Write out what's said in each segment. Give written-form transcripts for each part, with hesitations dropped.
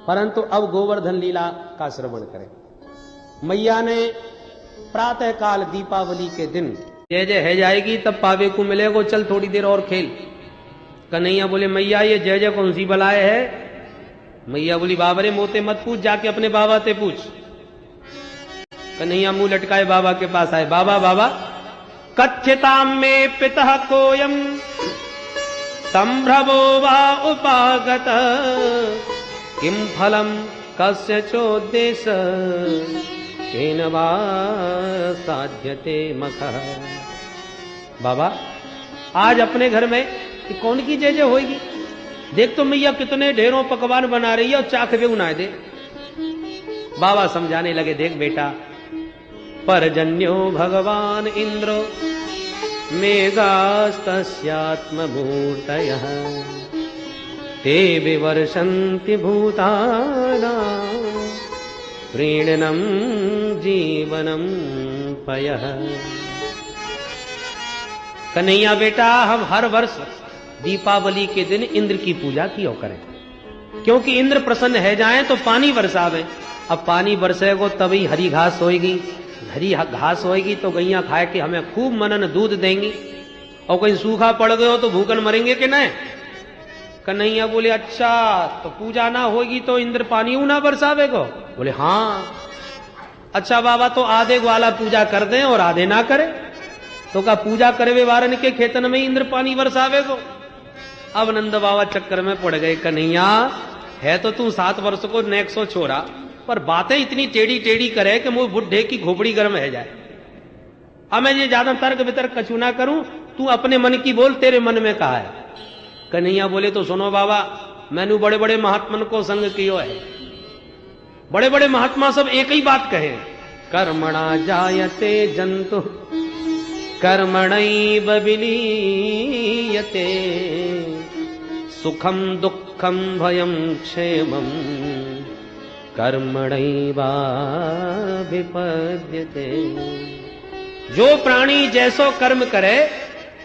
परंतु अब गोवर्धन लीला का श्रवण करें। मैया ने प्रातः काल दीपावली के दिन जय जय है जाएगी तब पावे को मिलेगो, चल थोड़ी देर और खेल। कन्हैया बोले मैया ये जय जय कौन सी बलाए है? मैया बोली बाबरे मोते मत पूछ, जाके अपने बाबा से पूछ। कन्हैया मुंह लटकाए बाबा के पास आए। बाबा बाबा कथ्यताम में पितः कोयम संभ्रमो वा उपागत किम फलम कस्य चोद्देश केन वा साध्यते मखः। बाबा आज अपने घर में कौन की जय जय होगी? देख तो मैया कितने ढेरों पकवान बना रही है और चाख भी उनाए दे। बाबा समझाने लगे, देख बेटा, परजन्यो भगवान इंद्रो मेघास्तस्यात्मभूतयः ते विवर्षन्ति भूतानां प्रीणनं जीवनं पयः। कन्हैया बेटा, हम हर वर्ष दीपावली के दिन इंद्र की पूजा किया करें, क्योंकि इंद्र प्रसन्न है जाए तो पानी बरसावे। अब पानी बरसेगो तभी हरी घास होएगी, हरी घास होएगी तो गैया खाए के हमें खूब मनन दूध देंगी, और कहीं सूखा पड़ गए हो तो भूखन मरेंगे कि नहीं? कन्हैया बोले अच्छा, तो पूजा ना होगी तो इंद्र पानी ना बरसावेगो? बोले हाँ। अच्छा बाबा, तो आधे ग्वाला पूजा कर दें और आधे ना करे? तो का पूजा करवे वारन के खेतन में इंद्र पानी बरसावेगो। अब नंद बाबा चक्कर में पड़ गए। कन्हैया है तो तू 7 वर्ष को नेक्सो छोरा, पर बातें इतनी टेढ़ी टेढ़ी करे कि मुंह बुढ़े की खोपड़ी गर्म है जाए। अब मैं ये ज्यादा तर्क वितर्क कछु ना करूं, तू अपने मन की बोल, तेरे मन में कहा है? कन्हैया बोले तो सुनो बाबा, मैंने बड़े बड़े महात्मन को संग कियो है। बड़े बड़े महात्मा सब एक ही बात कहे, कर्मणा जायते जंतु कर्मणैव विलीयते सुखम दुखम भयम क्षेमम कर्मणैवाभिपद्यते। जो प्राणी जैसो कर्म करे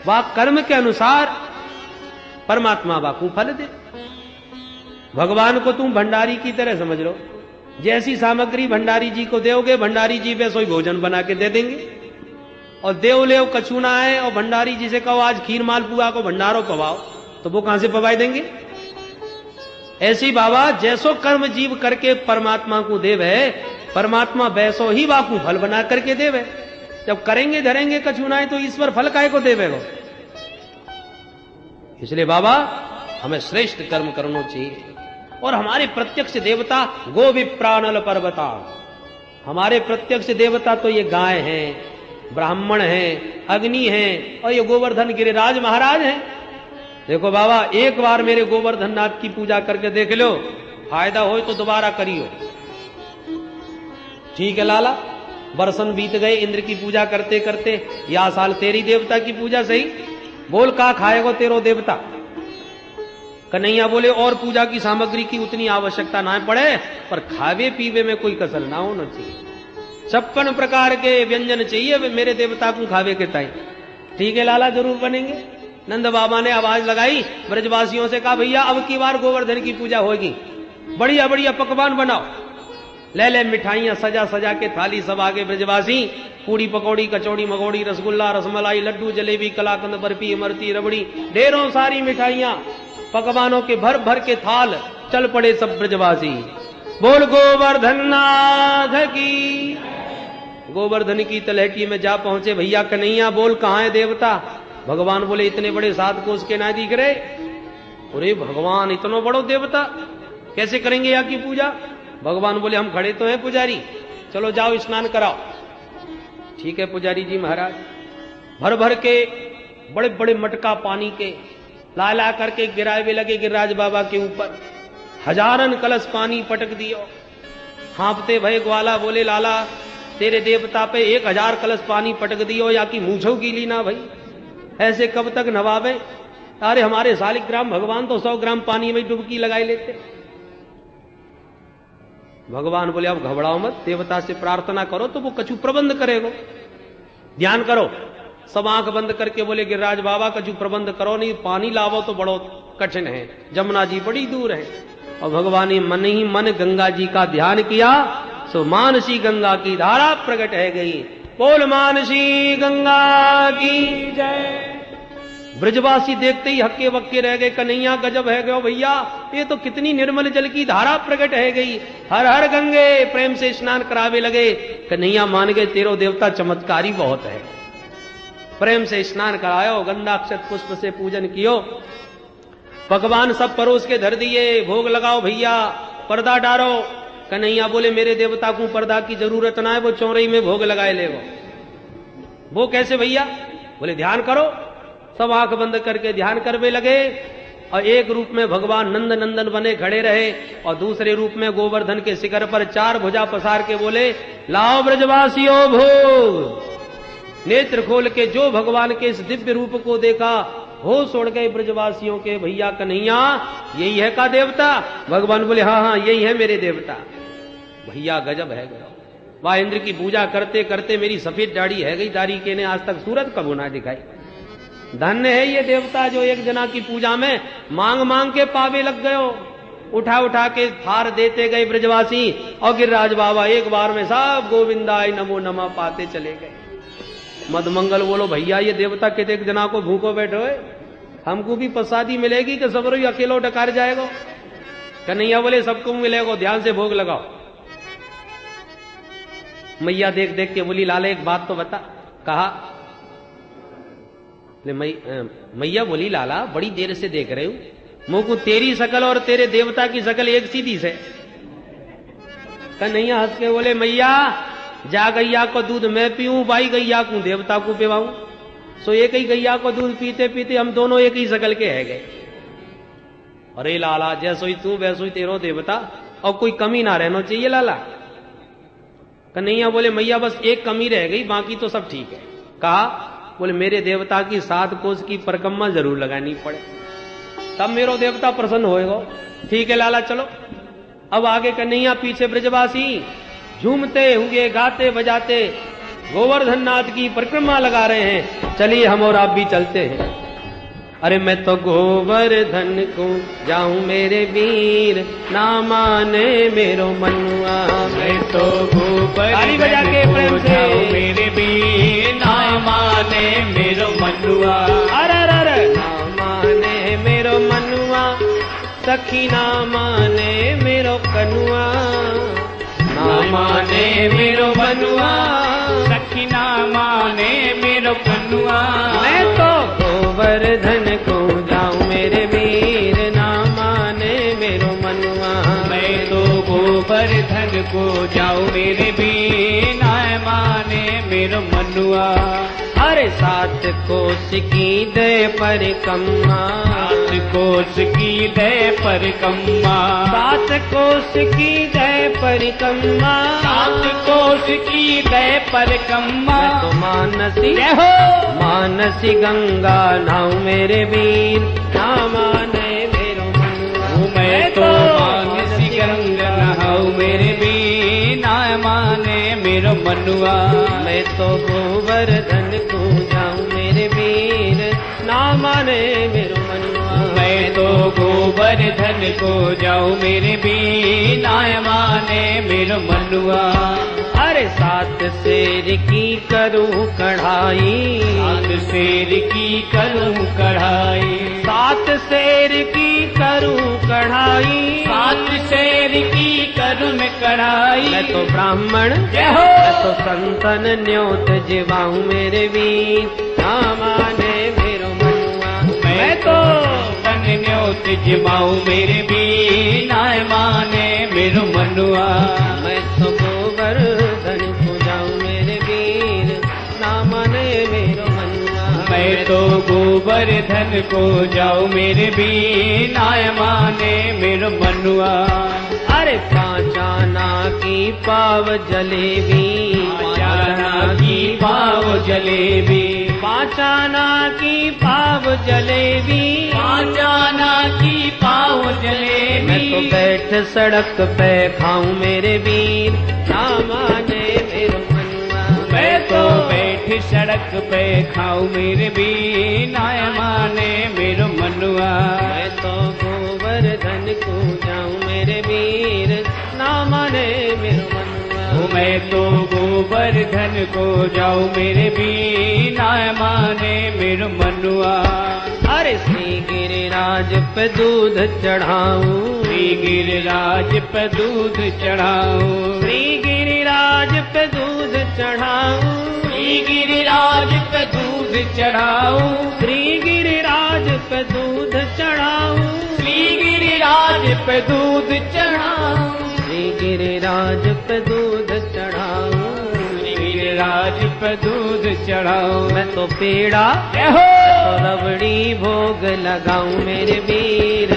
वह कर्म के अनुसार परमात्मा वाकू फल दे। भगवान को तुम भंडारी की तरह समझ लो, जैसी सामग्री भंडारी जी को दोगे भंडारी जी वैसो ही भोजन बना के दे देंगे। और देव लेव कछु ना है, और भंडारी जी से कहो आज खीर मालपुआ को भंडारो पवाओ, तो वो कहां से पवाई देंगे? ऐसी बाबा जैसो कर्म जीव करके परमात्मा को देवे, परमात्मा वैसो ही वाकू फल बना करके देवे। जब करेंगे धरेंगे कछु ना है तो ईश्वर फल काहे को देवेगो? इसलिए बाबा हमें श्रेष्ठ कर्म करना चाहिए। और हमारे प्रत्यक्ष देवता गो विप्रानल पर्वता, हमारे प्रत्यक्ष देवता तो ये गाय हैं, ब्राह्मण हैं, अग्नि हैं, और ये गोवर्धन गिरिराज महाराज हैं। देखो बाबा, एक बार मेरे गोवर्धन नाथ की पूजा करके देख लो, फायदा हो तो दोबारा करियो। ठीक है लाला, बरसन बीत गए इंद्र की पूजा करते करते, या साल तेरी देवता की पूजा सही। बोल का खाएगो तेरो देवता? कन्हैया बोले और पूजा की सामग्री की उतनी आवश्यकता ना पड़े, पर खावे पीवे में कोई कसर ना होना चाहिए। 56 प्रकार के व्यंजन चाहिए मेरे देवता को खावे के ताई। ठीक है लाला, जरूर बनेंगे। नंद बाबा ने आवाज लगाई, ब्रजवासियों से कहा भैया अब की बार गोवर्धन की पूजा होगी, बढ़िया बढ़िया पकवान बनाओ। ले ले मिठाइयां सजा सजा के थाली, सब आगे ब्रजवासी, पूड़ी पकौड़ी कचौड़ी मगौड़ी रसगुल्ला रसमलाई लड्डू जलेबी कलाकंद बर्फी इमरती रबड़ी, ढेरों सारी मिठाइयां पकवानों के भर भर के थाल। चल पड़े सब ब्रजवासी, बोल गोवर्धन नाथ की। गोवर्धन की तलहटी में जा पहुंचे। भैया कन्हैया बोल कहां है देवता? भगवान बोले इतने बड़े 7 कोस के ना दिख रहे। अरे भगवान इतना बड़ो देवता, कैसे करेंगे यहाँ की पूजा? भगवान बोले हम खड़े तो हैं पुजारी, चलो जाओ स्नान कराओ। ठीक है पुजारी जी महाराज। भर भर के बड़े बड़े मटका पानी के ला ला करके गिराए हुए लगे गिरिराज बाबा के ऊपर। हजारन कलश पानी पटक दियो। हाँपते भय ग्वाला बोले लाला तेरे देवता पे 1000 कलश पानी पटक दियो, या कि मूछो गीली ना भाई, ऐसे कब तक नवावे? अरे हमारे शालिग्राम भगवान तो 100 ग्राम पानी में डुबकी लगाई लेते। भगवान बोले अब घबराओ मत, देवता से प्रार्थना करो तो वो कछु प्रबंध करेगा। ध्यान करो। सब आंख बंद करके बोले गिरिराज बाबा कछु प्रबंध करो, नहीं पानी लावो तो बड़ो कठिन है, जमुना जी बड़ी दूर है। और भगवान ने मन ही मन गंगा जी का ध्यान किया, सो मानसी गंगा की धारा प्रकट है गई। बोल मानसी गंगा की जय। ब्रजवासी देखते ही हक्के बक्के रह गए, कन्हैया गजब है गयो भैया, ये तो कितनी निर्मल जल की धारा प्रकट है गई। हर हर गंगे प्रेम से स्नान करावे लगे। कन्हैया मान गए तेरो देवता चमत्कारी बहुत है। प्रेम से स्नान करायो, गंगा अक्षत पुष्प से पूजन कियो, पकवान सब परोस के धर दिए, भोग लगाओ भैया, पर्दा डालो। कन्हैया बोले मेरे देवता को पर्दा की जरूरत ना है, वो चौरई में भोग लगाए ले। वो कैसे भैया? बोले ध्यान करो। सब आंख बंद करके ध्यान करने लगे और एक रूप में भगवान नंद नंदन बने खड़े रहे और दूसरे रूप में गोवर्धन के शिखर पर चार भुजा पसार के बोले लाओ ब्रजवासियों भोग। नेत्र खोल के जो भगवान के इस दिव्य रूप को देखा, होश उड़ गए ब्रजवासियों के, भैया कन्हैया यही है का देवता? भगवान बोले हाँ हाँ यही है मेरे देवता। भैया गजब है गया। वाह, इंद्र की पूजा करते करते मेरी सफेद दाढ़ी है गई, दाढ़ी के ने आज तक सूरत कबू ना दिखाई। धन्य है ये देवता जो एक जना की पूजा में मांग मांग के पावे लग गयो। उठा उठा के थार देते गए ब्रजवासी और गिरिराज बाबा एक बार में सब गोविंदाय नमो नमः पाते चले गए। मधुमंगल बोलो भैया ये देवता कितने जना को भूखो बैठो है, हमको भी प्रसादी मिलेगी कि सब रोई अकेलो डकार जाएगा? कन्हैया बोले सबको मिलेगा, ध्यान से भोग लगाओ। मैया देख देख के बोली लाला एक बात तो बता। कहा मैया बोली लाला बड़ी देर से देख रहे हूं, मुझको तेरी शकल और तेरे देवता की शकल एक सीधी से। कन्हैया हंस के बोले मैया जा गैया को दूध मैं पीऊं, बाई गैया को देवता को पिवाऊं, सो एक ही गैया को दूध पीते पीते हम दोनों एक ही शकल के है गए। अरे लाला जैसो ही तू वैसो ही तेरो देवता, और कोई कमी ना रहना चाहिए लाला। कन्हैया बोले मैया बस एक कमी रह गई, बाकी तो सब ठीक है। कहा बोले मेरे देवता की 7 कोस की परिक्रमा जरूर लगानी पड़े, तब मेरो देवता प्रसन्न होएगा। ठीक है लाला चलो। अब आगे कन्हैया पीछे ब्रजवासी झूमते हुए गाते बजाते गोवर्धन नाथ की परिक्रमा लगा रहे हैं। चलिए हम और आप भी चलते हैं। अरे मैं तो गोवर्धन को जाऊं मेरे वीर, ना माने मेरो मनुआ। मैं तो गोवर्धन बजा के प्रेम से मेरे वीर, ना माने मेरो मनुआ। अरे अरे ना माने मेरो मनुआ, सखी ना माने मेरो कनुआ। ना माने मेरो मनुआ, सखी ना माने मेरो कनुआ। मैं तो गोवर्धन को जाऊं मेरे वीर, ना माने मेरो मनुआ। मैं तो गोवर्धन को जाऊं मेरे वीर, ना माने मेरो मनुआ। अरे 7 कोस की दे परिक्रमा, 7 कोस की दे परिक्रमा। 7 कोस की दे परिक्रमा। 7 कोस की दे परिक्रमा। मैं तो मानसी जय हो मानसी गंगा नाऊ मेरे वीर, ना माने मेरो मनुआ। मैं तो मानसी गंगा नहाऊ मेरे वीर, ना माने मेरो मनुआ। मैं तो गोवर्धन को जाऊं मेरे वीर, ना माने मेरो मनुआ। मैं तो गोवर्धन को जाऊं मेरे वीर, ना माने मेरो मनुआ। अरे 7 शेर की करूं कढ़ाई, 7 शेर की करूं कढ़ाई। 7 शेर की करूं कढ़ाई। 7 शेर की करूं मैं कढ़ाई। मैं तो ब्राह्मण जय हो मैं तो संतन न्योत जीवाऊं मेरे वीर, ना माने मेरो मनुआ। मैं तो तन न्योत जिमाऊं मेरे वीर, ना माने मेरो मनुआ। मैं तो गोवर्धन को जाऊं मेरे वीर, ना माने मेरो मनुआ। मैं तो गोवर्धन को जाऊं मेरे वीर, ना माने मेरो मनुआ। अरे 5 आना की पाव जलेबी, 5 आना की पाव जलेबी। 5 आना की पाव जलेबी। 5 आना की पाव जलेबी। मैं तो बैठ सड़क पे खाऊं मेरे वीर, ना माने मेरो मनुआ। मैं तो बैठ सड़क पे खाऊं मेरे वीर, ना माने मेरो मनुआ। मैं तो गोवर्धन को जाऊं मैं तो गोवर्धन को जाऊं मेरे बीना माने मेरो मनुआ। अरे श्री गिरिराज पे दूध चढ़ाऊं, श्री गिरिराज पे दूध चढ़ाऊं, श्री गिरिराज पे दूध चढ़ाऊं, श्री गिरिराज पे दूध चढ़ाऊं, श्री गिरिराज पे दूध चढ़ाऊं, श्री गिरिराज पे दूध चढ़ाऊं, श्री गिरिराज पे दूध चढ़ाऊं, श्री गिरिराज पे दूध चढ़ाऊं। मैं तो पेड़ा जय हो तो रबड़ी भोग लगाऊं मेरे वीर,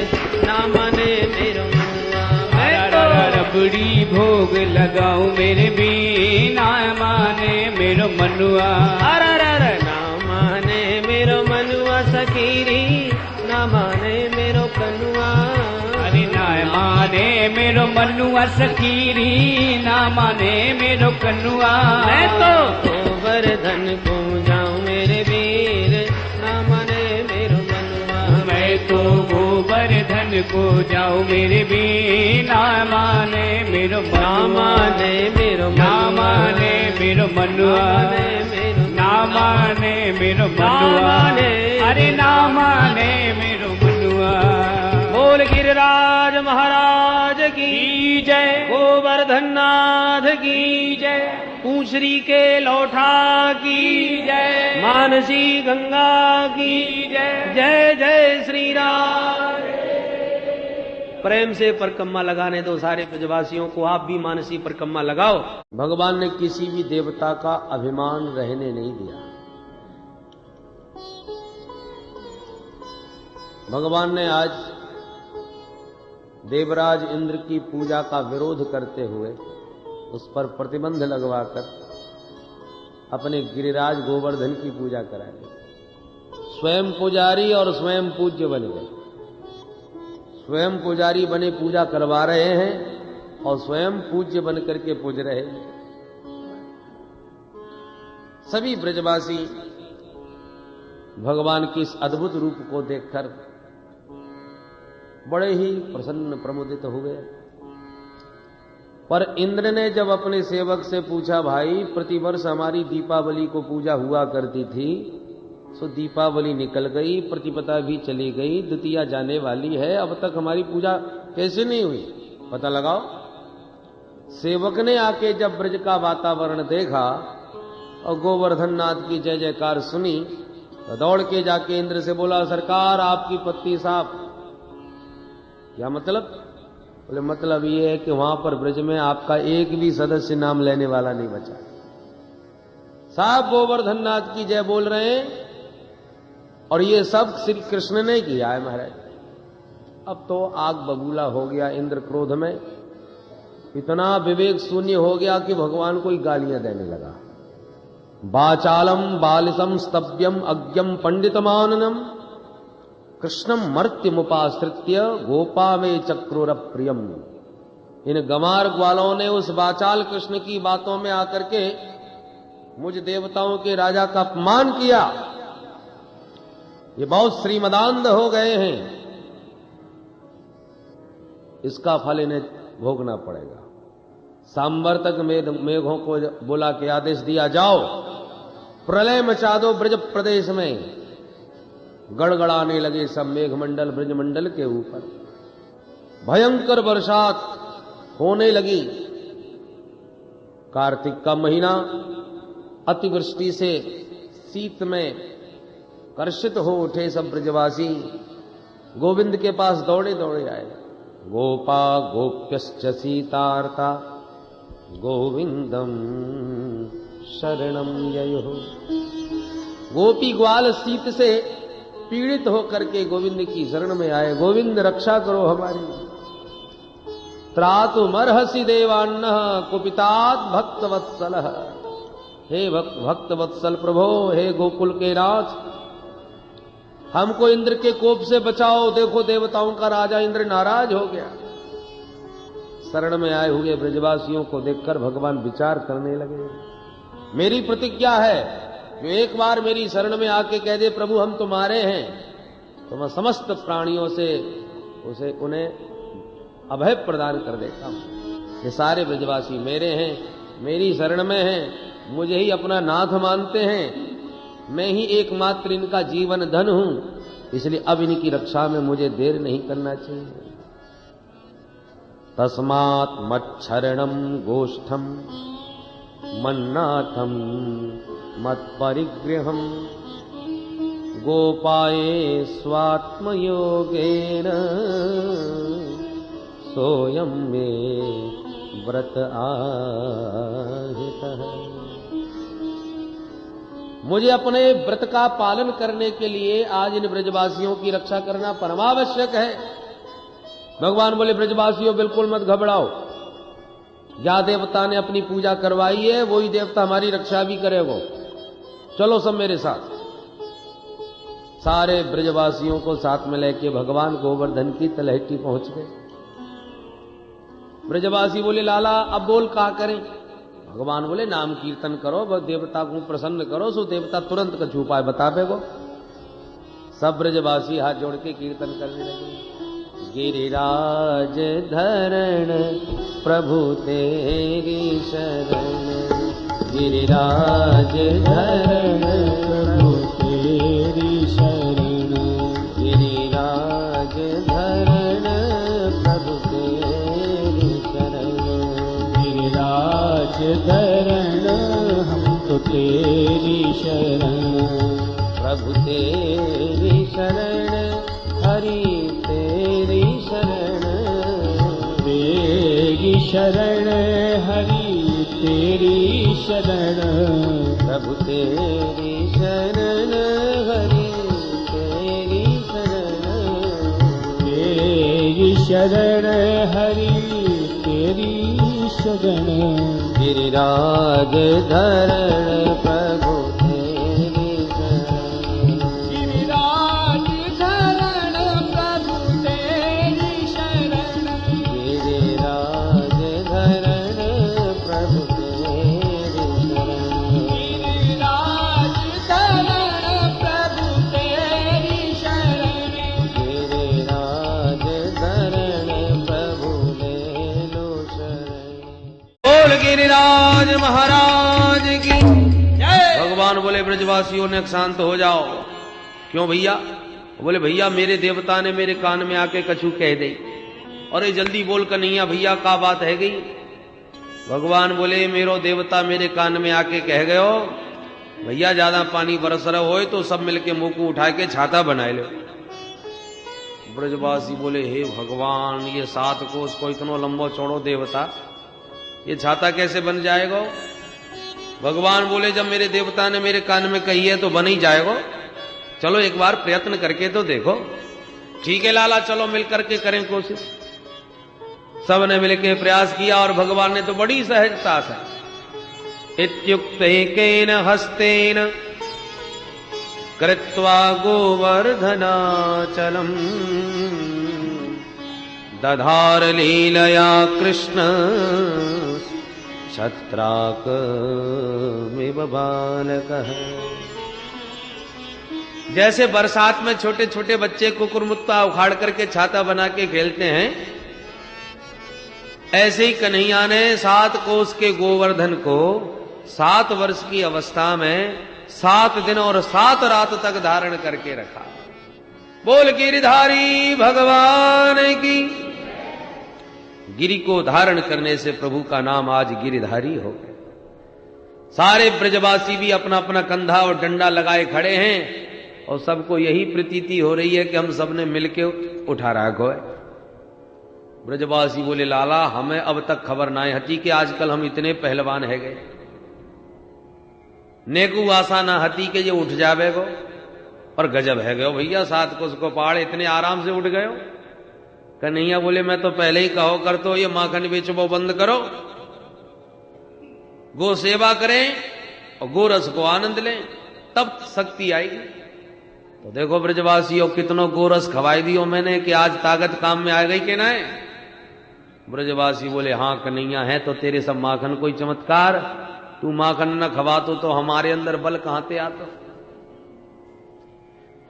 ना माने मेरो मनुआ। मैं तो रबड़ी भोग लगाऊं मेरे बीना माने मेरो मनुआ। अरे ना माने मेरो मनुआ सखीरी, ना माने मेरो कनुआ। अरे ना माने मेरो मनुआ सखीरी, ना माने मेरो कनुआ। मैं तो गोवर्धन को जाऊं मेरे वीर, ना माने मेरो मनुआ। मैं तो गोवर्धन को जाऊं मेरे बीना माने मेरो ना माने मेरो ना माने मेरो मनुआ, ना माने मेरो मनुआ। अरे ना माने मेरो मनुआ। बोल गिरिराज महाराज की जय, गोवर्धन नाथ की जय, पूछरी के लौठा की जय, मानसी गंगा की जय। जय जय श्री राम। प्रेम से परिक्रमा लगाने दो सारे ब्रजवासियों को, आप भी मानसी परिक्रमा लगाओ। भगवान ने किसी भी देवता का अभिमान रहने नहीं दिया। भगवान ने आज देवराज इंद्र की पूजा का विरोध करते हुए उस पर प्रतिबंध लगवाकर अपने गिरिराज गोवर्धन की पूजा कराई। स्वयं पुजारी और स्वयं पूज्य बन गए। स्वयं पुजारी बने पूजा करवा रहे हैं और स्वयं पूज्य बन करके पूज रहे हैं। सभी ब्रजवासी भगवान की इस अद्भुत रूप को देखकर बड़े ही प्रसन्न प्रमुदित हुए। पर इंद्र ने जब अपने सेवक से पूछा, भाई प्रतिवर्ष हमारी दीपावली को पूजा हुआ करती थी, सो दीपावली निकल गई, प्रतिपदा भी चली गई, द्वितीया जाने वाली है, अब तक हमारी पूजा कैसे नहीं हुई, पता लगाओ। सेवक ने आके जब ब्रज का वातावरण देखा और गोवर्धन नाथ की जय जयकार सुनी तो दौड़ के जाके इंद्र से बोला, सरकार आपकी पत्नी साहब। क्या मतलब? बोले मतलब ये है कि वहां पर ब्रज में आपका एक भी सदस्य नाम लेने वाला नहीं बचा। साहब गोवर्धन नाथ की जय बोल रहे हैं और ये सब श्री कृष्ण ने किया है महाराज। अब तो आग बबूला हो गया इंद्र क्रोध में, इतना विवेक शून्य हो गया कि भगवान को ही गालियां देने लगा। बाचालम बालिसम स्तव्यम अज्ञम पंडितमाननम कृष्णम मर्त्यमुपाश्रित्य गोपा में चक्रोर प्रियम। इन गमार ग्वालों ने उस बाचाल कृष्ण की बातों में आकर के मुझ देवताओं के राजा का अपमान किया। ये बहुत श्रीमदांध हो गए हैं, इसका फल इन्हें भोगना पड़ेगा। सांवर्तक मेघों को बोला के आदेश दिया, जाओ प्रलय मचा दो ब्रज प्रदेश में। गड़गड़ाने लगे सब मेघमंडल ब्रजमंडल के ऊपर, भयंकर बरसात होने लगी। कार्तिक का महीना, अतिवृष्टि से शीत में कर्षित हो उठे सब ब्रजवासी गोविंद के पास दौड़े दौड़े आए। गोपा गोप्यश्च सीतार्ता गोविंदम शरणम ययो। गोपी ग्वाल शीत से पीड़ित होकर के गोविंद की शरण में आए। गोविंद रक्षा करो हमारी। त्रातुमर्हसि देवान्न कुपितात भक्त वत्सल। हे भक्त वत्सल प्रभो, हे गोकुल के राज, हमको इंद्र के कोप से बचाओ। देखो देवताओं का राजा इंद्र नाराज हो गया। शरण में आए हुए ब्रजवासियों को देखकर भगवान विचार करने लगे। मेरी प्रतिज्ञा है, जो एक बार मेरी शरण में आके कह दे प्रभु हम तुम्हारे हैं, तो मैं समस्त प्राणियों से उन्हें अभय प्रदान कर देता हूं। ये सारे ब्रजवासी मेरे हैं, मेरी शरण में हैं, मुझे ही अपना नाथ मानते हैं, मैं ही एकमात्र इनका जीवन धन हूं, इसलिए अब इनकी रक्षा में मुझे देर नहीं करना चाहिए। तस्मात् मच्छरणम गोष्ठम मन्नाथम मत्परिग्रहम गोपाये स्वात्मयोगेन सोयम मे व्रत आहितः। मुझे अपने व्रत का पालन करने के लिए आज इन ब्रजवासियों की रक्षा करना परमावश्यक है। भगवान बोले ब्रजवासियों बिल्कुल मत घबराओ, या देवता ने अपनी पूजा करवाई है वही देवता हमारी रक्षा भी करेगा, चलो सब मेरे साथ। सारे ब्रजवासियों को साथ में लेके भगवान गोवर्धन की तलहटी पहुंच गए। ब्रजवासी बोले लाला अब बोल क्या करें? भगवान बोले नाम कीर्तन करो, वह देवता को प्रसन्न करो, सो देवता तुरंत कछु उपाय बतावेगो। सब ब्रजवासी हाथ जोड़ के कीर्तन करने लगे। गिरिराज धरण प्रभु तेरी शरण, गिरिराज धरण प्रभु तेरी शरण, गिरिराज धरण प्रभु तेरी शरण, गिरिराज धरण हम तो तेरी शरण, प्रभु तेरी शरण हरि तेरी शरण, तेरी शरण हरि तेरी शरण, प्रभु तेरी शरण हरि तेरी शरण, तेरी शरण हरि तेरी शरण, गिरिराज धरण प्रभु तेरी शरण, गिरिराज धरण प्रभु तेरी शरण, गिरिराज धरण प्रभु तेरी शरण, गिरिराज धरण प्रभु तेरी शरण, गिरिराज धरण प्रभु ले लो शरण। बोल गिरिराज महाराज की जय। भगवान बोले ब्रजवासियों ने शांत हो जाओ। क्यों भैया? बोले भैया मेरे देवता ने मेरे कान में आके कछु कह दे। अरे जल्दी बोल कन्हैया भैया का बात है गई? भगवान बोले मेरो देवता मेरे कान में आके कह गयो भैया ज्यादा पानी बरस रहा हो तो सब मिलके मुंह को उठा के छाता बनाए लो। ब्रजवासी बोले हे भगवान ये 7 कोस को इतना लंबो चौड़ो देवता, ये छाता कैसे बन जाएगा? भगवान बोले जब मेरे देवता ने मेरे कान में कही है तो बन ही जाएगा, चलो एक बार प्रयत्न करके तो देखो। ठीक है लाला चलो मिलकर के करें कोशिश। सब ने मिलकर प्रयास किया और भगवान ने तो बड़ी सहजता से इत्युक्तेन हस्तेन कृत्वा गोवर्धनाचलम दधार लीलया कृष्ण छत्राकमिव बालकः। जैसे बरसात में छोटे छोटे बच्चे कुकुरमुत्ता उखाड़ करके छाता बना के खेलते हैं, ऐसे ही कन्हैया ने 7 कोस के गोवर्धन को 7 वर्ष की अवस्था में 7 दिन और 7 रात तक धारण करके रखा। बोल गिरिधारी भगवान की। गिरि को धारण करने से प्रभु का नाम आज गिरिधारी हो गए। सारे ब्रजवासी भी अपना अपना कंधा और डंडा लगाए खड़े हैं और सबको यही प्रतीति हो रही है कि हम सबने मिलके उठा रखो है। ब्रजवासी बोले लाला हमें अब तक खबर ना हती कि आजकल हम इतने पहलवान है गए, नेकू आशा ना हती कि ये उठ जावे गो, और गजब है गयो भैया 7 कोस को पहाड़ इतने आराम से उठ गयो। कन्हैया बोले मैं तो पहले ही कहो कर तो ये माखन बेचबो बंद करो, गो सेवा करें और गोरस को आनंद लें, तब शक्ति आएगी। तो देखो ब्रजवासियों कितनों गोरस खवाई दियो मैंने कि आज ताकत काम में आ गई कि ना है। ब्रजवासी बोले हाँ कन्हैया है तो तेरे सब माखन कोई चमत्कार, तू माखन न खवातो तो हमारे अंदर बल कहां से आता।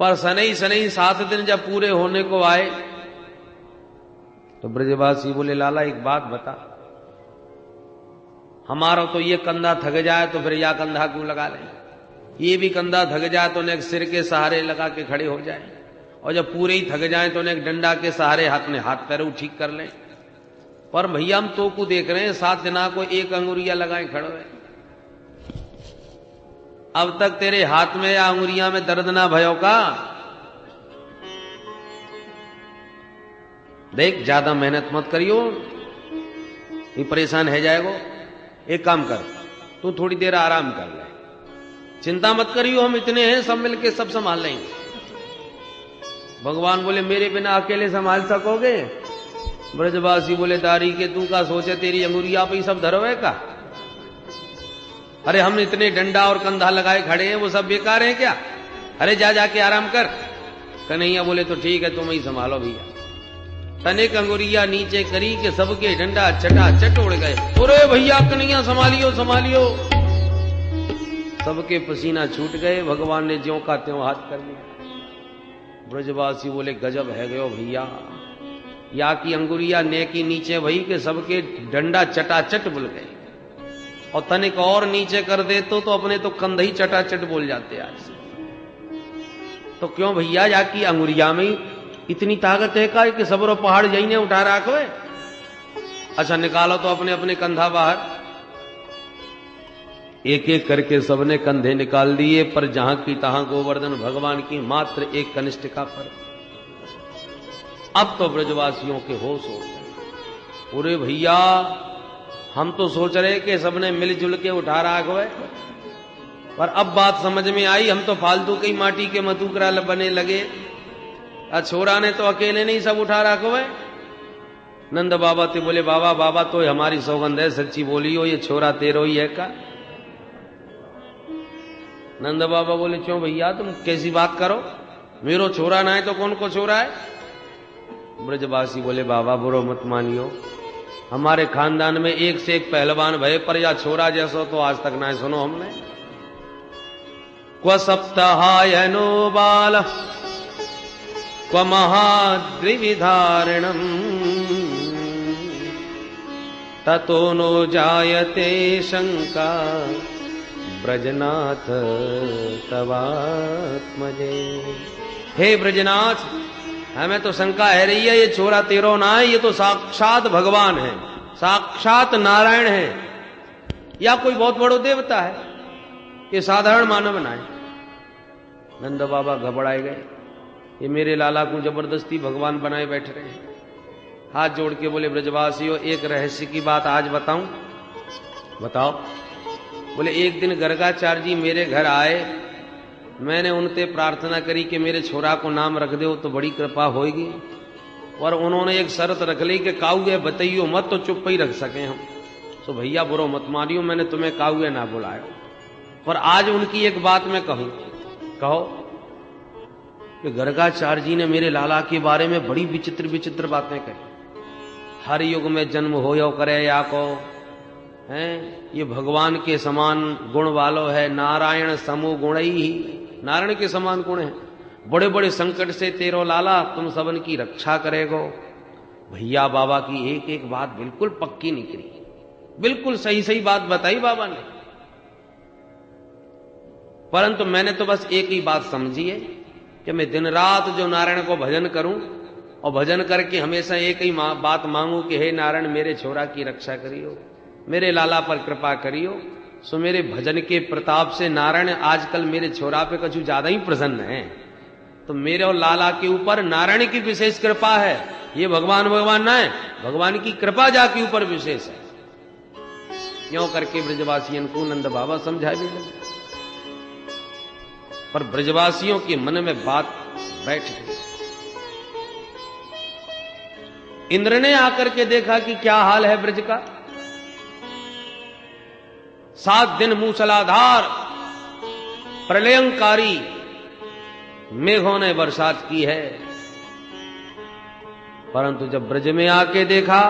पर सनई 7 दिन जब पूरे होने को आए तो ब्रजवासी बोले लाला एक बात बता, हमारा तो ये कंधा थक जाए तो फिर या कंधा क्यों लगा लें, ये भी कंधा थक जाए तो उन्हें सिर के सहारे लगा के खड़े हो जाए, और जब पूरे ही थक जाए तो उन्हें डंडा के सहारे हाथ पैरों ठीक कर लें। पर भैया हम तो को देख रहे हैं 7 दिना को एक अंगुरिया लगाए खड़े हुए। अब तक तेरे हाथ में या अंगुरिया में दर्द ना भयो का? देख ज्यादा मेहनत मत करियो, ये परेशान है जाएगो। एक काम कर, तू थोड़ी देर आराम कर ले, चिंता मत करियो, हम इतने हैं, सब मिलके सब संभाल लेंगे। भगवान बोले मेरे बिना अकेले संभाल सकोगे? ब्रजवासी बोले दारी के तू का सोचे, तेरी अंगुरिया पे ही सब धरोए का? अरे हम इतने डंडा और कंधा लगाए खड़े हैं, वो सब बेकार हैं क्या? अरे जा जाके आराम कर। कन्हैया बोले तो ठीक है, तुम ही संभालो भैया। तनिक अंगुरिया नीचे करी के सबके डंडा चटा चट उड़ गए। अरे भैया कन्हैया संभालियो संभालियो, सबके पसीना छूट गए। भगवान ने ज्यों का त्यों हाथ कर लिया। ब्रजवासी बोले गजब है गयो भैया, या की अंगुरिया ने की नीचे भई के सबके डंडा चटाचट बुल गए, और तनिक और नीचे कर दे तो अपने तो कंधे ही चटाचट बोल जाते आज। तो क्यों भैया, या की अंगुरिया में इतनी ताकत है का कि सबरो पहाड़ यही ने उठा रखो है? अच्छा निकालो तो अपने अपने कंधा बाहर। एक एक करके सबने कंधे निकाल दिए, पर जहां की तहां गोवर्धन भगवान की मात्र एक कनिष्ठिका पर। अब तो ब्रजवासियों के होश हो गए। अरे भैया हम तो सोच रहे कि सबने मिलजुल के उठा रखो है, पर अब बात समझ में आई, हम तो फालतू की माटी के मतुकरा बने लगे। छोरा ने तो अकेले नहीं सब उठा रखो है। नंद बाबा ते बोले बाबा बाबा तो हमारी सौगंध है, सच्ची बोलियो ये छोरा तेरो ही है का? नंद बाबा बोले क्यों भैया तुम कैसी बात करो, मेरो छोरा ना है तो कौन को छोरा है? ब्रजवासी बोले बाबा बुरो मत मानियो, हमारे खानदान में एक से एक पहलवान भय, पर या छोरा जैसो तो आज तक ना सुनो हमने। क्व सप्ताहायनो बाल क्व महाद्रिविधारणम ततो नो जायते शंका ब्रजनाथ तवात्मजे। हे ब्रजनाथ हमें तो शंका है रही है, ये छोरा तेरो ना है, ये तो साक्षात भगवान है, साक्षात नारायण है, या कोई बहुत बड़ो देवता है, ये साधारण मानव ना है। नंद बाबा घबराए गए, ये मेरे लाला को जबरदस्ती भगवान बनाए बैठ रहे हैं। हाथ जोड़ के बोले ब्रजवासियों एक रहस्य की बात आज बताऊं? बताओ। बोले एक दिन गर्गाचार्य जी मेरे घर आए, मैंने उनसे प्रार्थना करी कि मेरे छोरा को नाम रख दो तो बड़ी कृपा होगी, और उन्होंने एक शर्त रख ली कि काउए बताइयो मत तो चुप ही रख सके हम। तो भैया बुरो मत मारियो, मैंने तुम्हें काउए ना बुलाया, पर आज उनकी एक बात मैं कहूं। कहो। कि गर्गाचार्य जी ने मेरे लाला के बारे में बड़ी विचित्र विचित्र बातें कही। हर युग में जन्म हो यो करे या को हैं, ये भगवान के समान गुण वालो है, नारायण समूह गुण ही, नारायण के समान गुण है। बड़े बड़े संकट से तेरो लाला तुम सबन की रक्षा करेगो। भैया बाबा की एक एक बात बिल्कुल पक्की निकली, बिल्कुल सही सही बात बताई बाबा ने, परंतु मैंने तो बस एक ही बात समझी है कि मैं दिन रात जो नारायण को भजन करूं, और भजन करके हमेशा एक ही बात मांगू कि हे नारायण मेरे छोरा की रक्षा करियो, मेरे लाला पर कृपा करियो। सो मेरे भजन के प्रताप से नारायण आजकल मेरे छोरा पे कुछ ज्यादा ही प्रसन्न है, तो मेरे और लाला के ऊपर नारायण की विशेष कृपा है। ये भगवान भगवान ना है, भगवान की कृपा जाके ऊपर विशेष है। क्यों करके ब्रजवासियों को नंद बाबा समझा भी लगे, पर ब्रजवासियों के मन में बात बैठ गई। इंद्र ने आकर के देखा कि क्या हाल है ब्रज का। 7 दिन मूसलाधार प्रलयंकारी मेघों ने बरसात की है, परंतु जब ब्रज में आके देखा,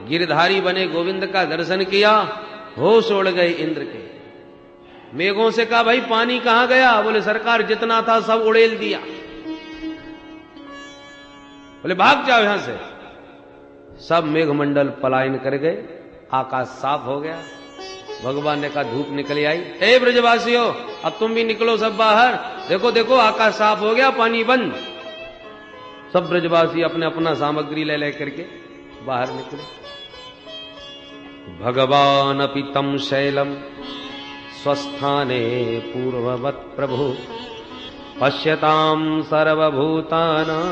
गिरधारी बने गोविंद का दर्शन किया, होश उड़ गए इंद्र के। मेघों से कहा भाई पानी कहां गया? बोले सरकार जितना था सब उड़ेल दिया। बोले भाग जाओ यहां से। सब मेघमंडल पलायन कर गए, आकाश साफ हो गया, भगवान ने कहा धूप निकल आई, ए ब्रजवासियों अब तुम भी निकलो सब बाहर, देखो देखो आकाश साफ हो गया, पानी बंद। सब ब्रजवासी अपने अपना सामग्री ले ले करके बाहर निकले। भगवान अपि तम शैलम स्वस्थाने पूर्ववत प्रभु पश्यताम सर्वभूतानां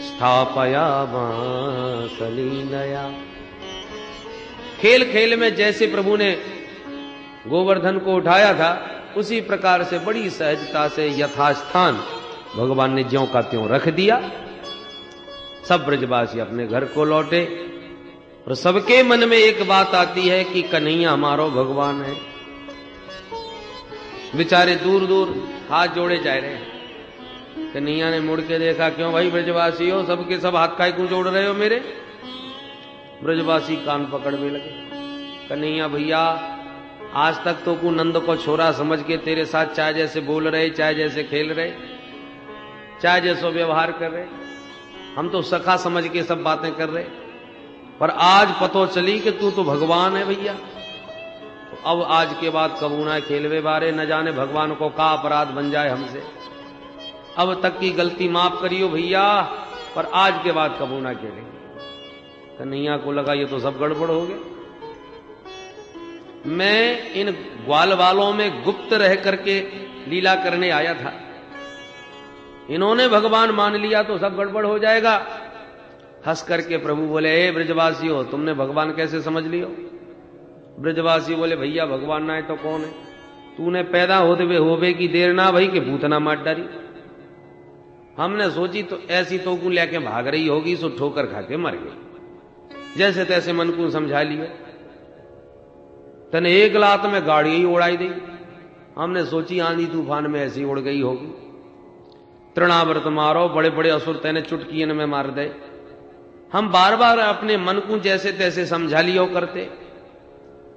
स्थापयामास लीलया। खेल खेल में जैसे प्रभु ने गोवर्धन को उठाया था उसी प्रकार से बड़ी सहजता से यथास्थान भगवान ने ज्यों का त्यों रख दिया। सब ब्रजवासी अपने घर को लौटे और सबके मन में एक बात आती है कि कन्हैया हमारो भगवान है। बेचारे दूर दूर हाथ जोड़े जा रहे हैं। कन्हैया ने मुड़ के देखा, क्यों भाई ब्रजवासी हो, सबके सब हाथ काय क्यों जोड़ रहे हो मेरे? ब्रजवासी कान पकड़ में लगे। कन्हैया भैया आज तक तो को नंद को छोरा समझ के तेरे साथ चाहे जैसे बोल रहे, चाहे जैसे खेल रहे, चाहे जैसो व्यवहार कर रहे, हम तो सखा समझ के सब बातें कर रहे, पर आज पतो चली कि तू तो भगवान है भैया। तो अब आज के बाद कबू ना खेलवे बारे, न जाने भगवान को का अपराध बन जाए हमसे। अब तक की गलती माफ करियो भैया, पर आज के बाद कबू ना खेलेंगे। कन्हैया को लगा ये तो सब गड़बड़ हो गया। मैं इन ग्वाल वालों में गुप्त रह करके लीला करने आया था, इन्होंने भगवान मान लिया तो सब गड़बड़ हो जाएगा। हंस करके प्रभु बोले, हे ब्रजवासी हो, तुमने भगवान कैसे समझ लियो? ब्रजवासी बोले, भैया भगवान ना है तो कौन है? तूने पैदा होवे की देर ना भई के भूतना मार डारी। हमने सोची तो ऐसी तो को लेके भाग रही होगी, सो ठोकर खा के मर गई। जैसे तैसे मन को समझा लिया, तने एक लात में गाड़ी ही उड़ाई दी। हमने सोची आंधी तूफान में ऐसी उड़ गई होगी। तृणावर्त मारो, बड़े बड़े असुर तेने चुटकियन में मार दे। हम बार बार अपने मन को जैसे तैसे समझा लियो करते,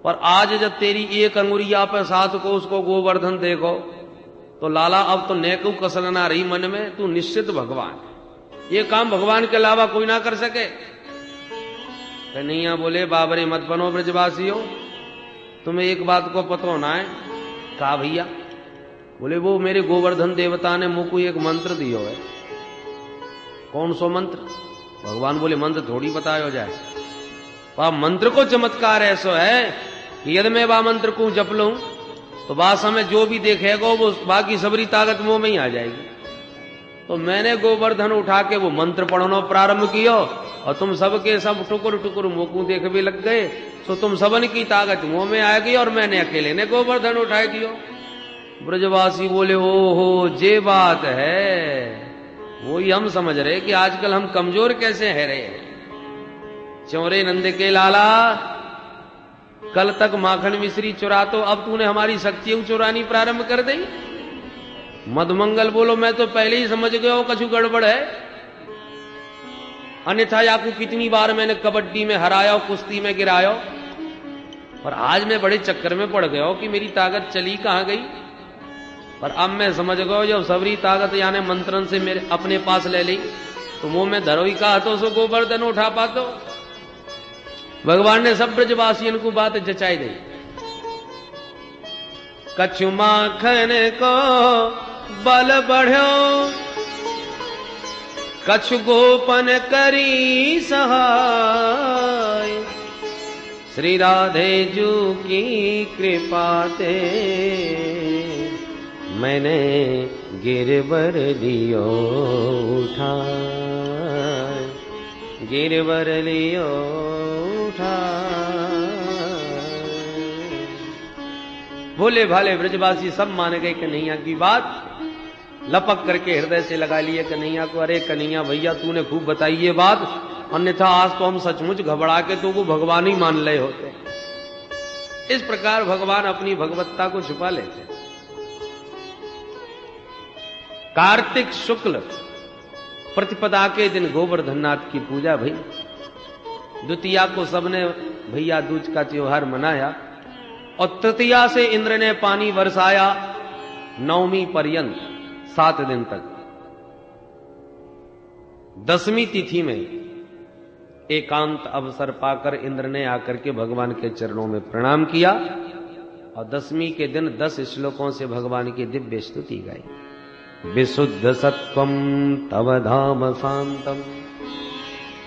और आज जब तेरी एक अंगुरिया पे साथ को उसको गोवर्धन देखो तो लाला अब तो नेकू कसर ना रही मन में, तू निश्चित भगवान। ये काम भगवान के अलावा कोई ना कर सके। कन्हैया बोले, बाबरे मत बनो ब्रजवासियों, तुम्हें एक बात को पता होना है। कहा भैया? बोले, वो मेरे गोवर्धन देवता ने मुझको एक मंत्र दियो है। कौन सो मंत्र? भगवान बोले, मंत्र थोड़ी बतायो जाए, वह मंत्र को चमत्कार ऐसो है कि यदि मैं वह मंत्र को जप लूं तो बात समय जो भी देखेगा वो बाकी सबरी ताकत मुंह में ही आ जाएगी। तो मैंने गोवर्धन उठा के वो मंत्र पढ़ना प्रारंभ किया और तुम सबके सब टुकुर टुकुर मुंह को देख भी लग गए। तो तुम सबन की ताकत मुंह में आएगी और मैंने अकेले ने गोवर्धन उठाए दियो। ब्रजवासी बोले, ओहो जे बात है, वही हम समझ रहे कि आजकल हम कमजोर कैसे है रहे। चौरे नंद के लाला, कल तक माखन मिश्री चुरा तो अब तूने हमारी शक्तियां चुरानी प्रारंभ कर दी। मधुमंगल बोलो, मैं तो पहले ही समझ गया हो कछु गड़बड़ है, अन्यथा याकू कितनी बार मैंने कबड्डी में हराया, कुश्ती में गिराया, और आज मैं बड़े चक्कर में पड़ गया हो कि मेरी ताकत चली कहां गई। पर अब मैं समझ गया जब सबरी ताकत यानी मंत्रन से मेरे अपने पास ले ली तो मुंह में धरोई का हाथों से गोवर्धन उठा पातो। भगवान ने सब ब्रजवासियों को बात जचाई दी। कछु माखन को बल बढ़ो, कछु गोपन करी सहाय, श्री राधे जू की कृपा ते मैंने गिरवर लियो उठा, गिरवर लियो उठा। भोले भाले ब्रजवासी सब मान गए कन्हैया की बात, लपक करके हृदय से लगा लिए कन्हैया को। अरे कन्हैया भैया, तूने खूब बताई ये बात, अन्यथा आज तो हम सचमुच घबरा के तो वो भगवान ही मान ले होते। इस प्रकार भगवान अपनी भगवत्ता को छुपा लेते। कार्तिक शुक्ल प्रतिपदा के दिन गोवर्धननाथ की पूजा भई। द्वितीया को सबने भैया दूज का त्योहार मनाया और तृतीया से इंद्र ने पानी बरसाया, नवमी पर्यंत 7 दिन तक। 10वीं तिथि में एकांत अवसर पाकर इंद्र ने आकर के भगवान के चरणों में प्रणाम किया और 10वीं के दिन 10 श्लोकों से भगवान की दिव्य स्तुति गाई। विशुद्ध सत्वं तव धाम शांतम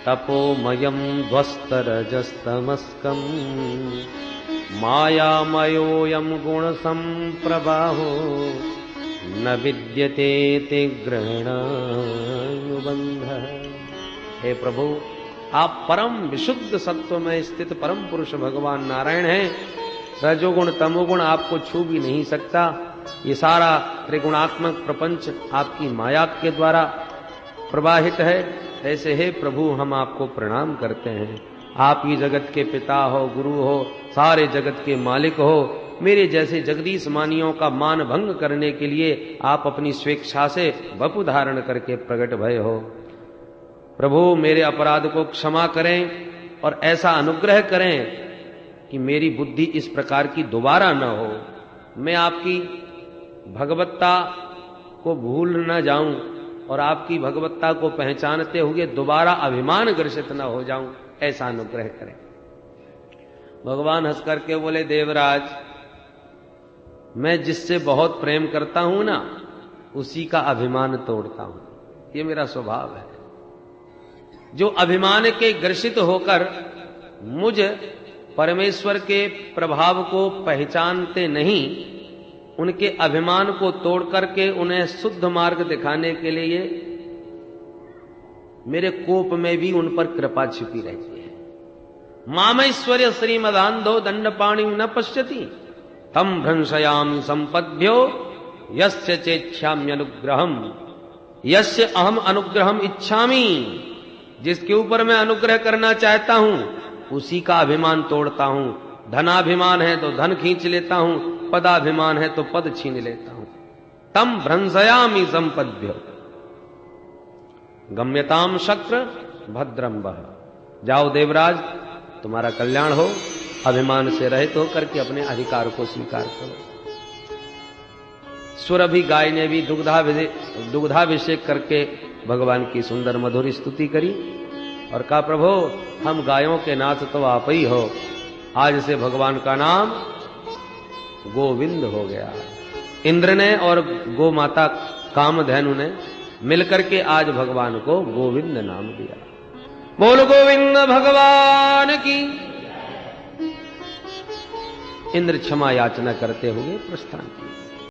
तपोमयम ध्वस्तरजस्तमस्कम मायामयोऽयं गुण संप्रवाहो न विद्यते ते ग्रहणानुबंध। हे प्रभु, आप परम विशुद्ध सत्व में स्थित परम पुरुष भगवान नारायण हैं। रजोगुण तमोगुण आपको छू भी नहीं सकता। ये सारा त्रिगुणात्मक प्रपंच आपकी माया के द्वारा प्रवाहित है। ऐसे हे प्रभु, हम आपको प्रणाम करते हैं। आप ही जगत के पिता हो, गुरु हो, सारे जगत के मालिक हो। मेरे जैसे जगदीश मानियों का मान भंग करने के लिए आप अपनी स्वेच्छा से वपु धारण करके प्रकट भय हो। प्रभु, मेरे अपराध को क्षमा करें और ऐसा अनुग्रह करें कि मेरी बुद्धि इस प्रकार की दोबारा न हो। मैं आपकी भगवत्ता को भूल न जाऊं और आपकी भगवत्ता को पहचानते हुए दोबारा अभिमान ग्रसित न हो जाऊं, ऐसा अनुग्रह करें। भगवान हंस करके बोले, देवराज, मैं जिससे बहुत प्रेम करता हूं ना, उसी का अभिमान तोड़ता हूं। ये मेरा स्वभाव है। जो अभिमान के ग्रसित होकर मुझ परमेश्वर के प्रभाव को पहचानते नहीं, उनके अभिमान को तोड़ करके उन्हें शुद्ध मार्ग दिखाने के लिए मेरे कोप में भी उन पर कृपा छिपी रहती है। मामैश्वर्य श्रीमदान्धो दंडपाणि न पश्यति तम भ्रंशयामि संपद्भ्यो यस्य चेच्छाम्यनुग्रहम यस्य अहम अनुग्रहम इच्छामि। जिसके ऊपर मैं अनुग्रह करना चाहता हूं उसी का अभिमान तोड़ता हूं। धनाभिमान है तो धन खींच लेता हूं, पदाभिमान है तो पद छीन लेता हूं। तम भ्रंशयामि संपद्भ्यो गम्यताम शक्र भद्रम वह। जाओ देवराज, तुम्हारा कल्याण हो। अभिमान से रहित होकर के अपने अधिकार को स्वीकार करो। सुरभि गाय ने भी दुग्धाभिषेक करके भगवान की सुंदर मधुर स्तुति करी और कहा, प्रभु, हम गायों के नाथ तो आप ही हो। आज से भगवान का नाम गोविंद हो गया। इंद्र ने और गो माता कामधेनु ने मिलकर के आज भगवान को गोविंद नाम दिया। बोल गोविंद भगवान की। इंद्र क्षमा याचना करते हुए प्रस्थान किया।